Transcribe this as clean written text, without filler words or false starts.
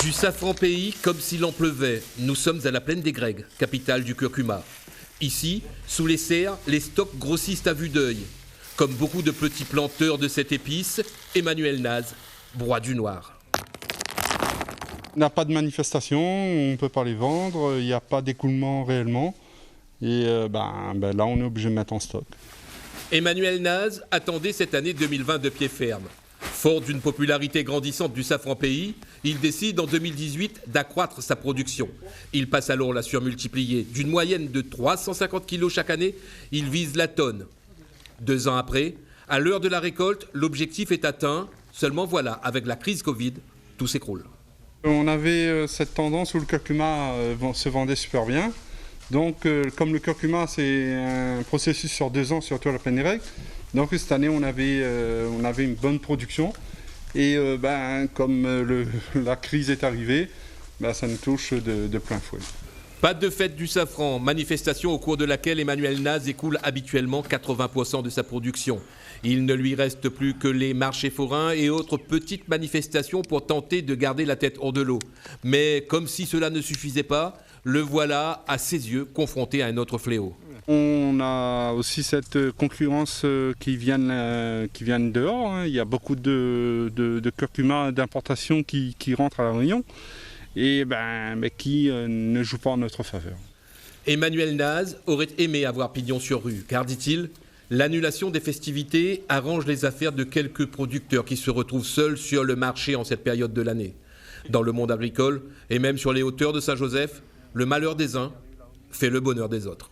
Du safran pays comme s'il en pleuvait. Nous sommes à la plaine des Grègues, capitale du curcuma. Ici, sous les serres, les stocks grossissent à vue d'œil. Comme beaucoup de petits planteurs de cette épice, Emmanuel Naz broie du noir. On n'a pas de manifestation, on ne peut pas les vendre, il n'y a pas d'écoulement réellement. Et là, on est obligé de mettre en stock. Emmanuel Naz attendait cette année 2020 de pied ferme. Fort d'une popularité grandissante du safran pays, il décide en 2018 d'accroître sa production. Il passe alors la surmultiplier. D'une moyenne de 350 kg chaque année, il vise la tonne. 2 ans après, à l'heure de la récolte, l'objectif est atteint. Seulement voilà, avec la crise Covid, tout s'écroule. On avait cette tendance où le curcuma se vendait super bien. Donc, comme le curcuma, c'est un processus sur 2 ans, surtout à la plaine des Grègues. Donc, cette année, on avait une bonne production. Et comme la crise est arrivée, ça nous touche de plein fouet. Pas de fête du safran, manifestation au cours de laquelle Emmanuel Naz écoule habituellement 80% de sa production. Il ne lui reste plus que les marchés forains et autres petites manifestations pour tenter de garder la tête hors de l'eau. Mais comme si cela ne suffisait pas, le voilà, à ses yeux, confronté à un autre fléau. On a aussi cette concurrence qui vient de dehors. Hein. Il y a beaucoup de curcuma d'importation qui rentrent à La Réunion et mais qui ne jouent pas en notre faveur. Emmanuel Naz aurait aimé avoir pignon sur rue, car, dit-il, l'annulation des festivités arrange les affaires de quelques producteurs qui se retrouvent seuls sur le marché en cette période de l'année. Dans le monde agricole, et même sur les hauteurs de Saint-Joseph, le malheur des uns fait le bonheur des autres.